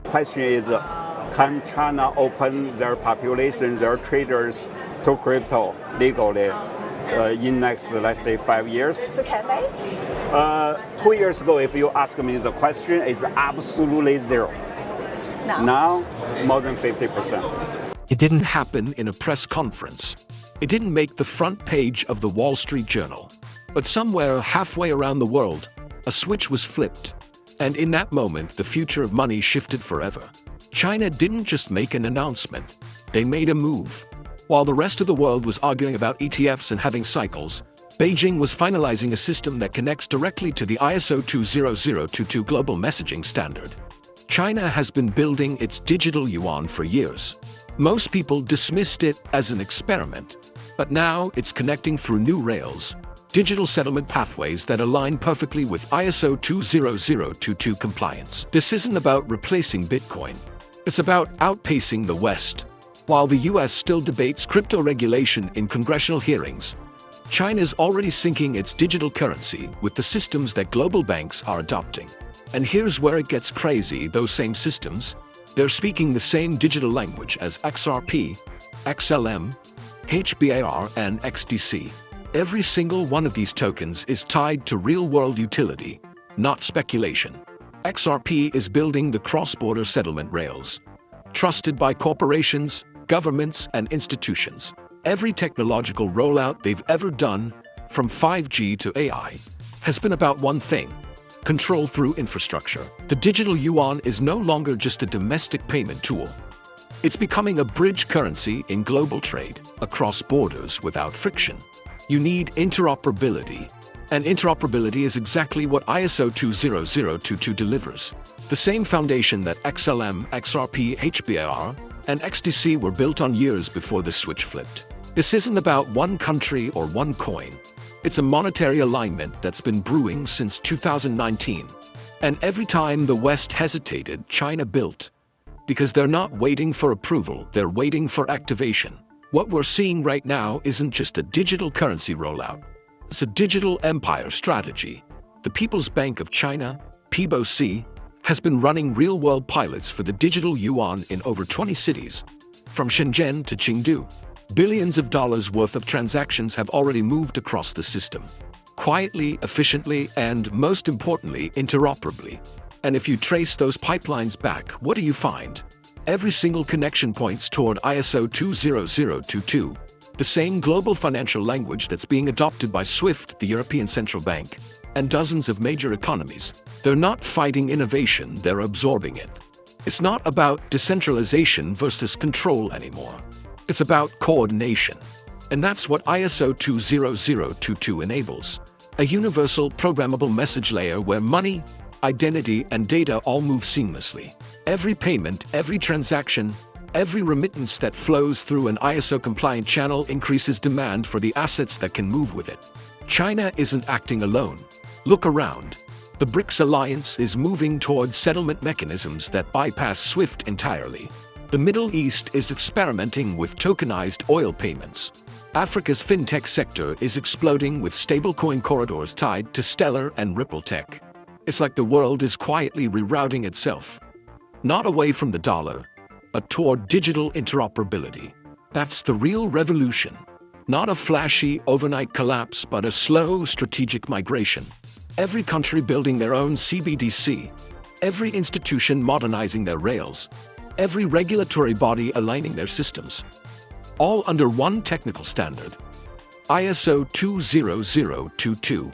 question is, can China open their population, their traders to crypto legally in next, let's say, 5 years? So can they? 2 years ago, if you ask me the question, it's absolutely zero. Now, more than 50%. It didn't happen in a press conference. It didn't make the front page of the Wall Street Journal. But somewhere halfway around the world, a switch was flipped. And in that moment, the future of money shifted forever. China didn't just make an announcement. They made a move. While the rest of the world was arguing about ETFs and having cycles, Beijing was finalizing a system that connects directly to the ISO 20022 global messaging standard. China has been building its digital yuan for years. Most people dismissed it as an experiment, but now it's connecting through new rails, digital settlement pathways that align perfectly with ISO 20022 compliance. This isn't about replacing Bitcoin. It's about outpacing the West. While the US still debates crypto regulation in congressional hearings, China's already syncing its digital currency with the systems that global banks are adopting. And here's where it gets crazy. Those same systems, they're speaking the same digital language as XRP, XLM, HBAR, and XDC. Every single one of these tokens is tied to real-world utility, not speculation. XRP is building the cross-border settlement rails, trusted by corporations, governments, and institutions. Every technological rollout they've ever done, from 5G to AI, has been about one thing: control through infrastructure. The digital yuan is no longer just a domestic payment tool. It's becoming a bridge currency in global trade, across borders without friction. You need interoperability, and interoperability is exactly what ISO 20022 delivers. The same foundation that XLM, XRP, HBAR, and XDC were built on years before the switch flipped. This isn't about one country or one coin. It's a monetary alignment that's been brewing since 2019. And every time the West hesitated, China built. Because they're not waiting for approval, they're waiting for activation. What we're seeing right now isn't just a digital currency rollout. It's a digital empire strategy. The People's Bank of China, PBOC, has been running real-world pilots for the digital yuan in over 20 cities, from Shenzhen to Chengdu. Billions of dollars worth of transactions have already moved across the system, quietly, efficiently, and most importantly, interoperably. And if you trace those pipelines back, what do you find? Every single connection points toward ISO 20022, the same global financial language that's being adopted by SWIFT, the European Central Bank, and dozens of major economies. They're not fighting innovation, they're absorbing it. It's not about decentralization versus control anymore. It's about coordination. And that's what ISO 20022 enables. A universal programmable message layer where money, identity, and data all move seamlessly. Every payment, every transaction, every remittance that flows through an ISO-compliant channel increases demand for the assets that can move with it. China isn't acting alone. Look around. The BRICS alliance is moving towards settlement mechanisms that bypass SWIFT entirely. The Middle East is experimenting with tokenized oil payments. Africa's fintech sector is exploding with stablecoin corridors tied to Stellar and Ripple Tech. It's like the world is quietly rerouting itself, not away from the dollar, but toward digital interoperability. That's the real revolution. Not a flashy overnight collapse, but a slow, strategic migration. Every country building their own CBDC, every institution modernizing their rails, every regulatory body aligning their systems, all under one technical standard: ISO 20022.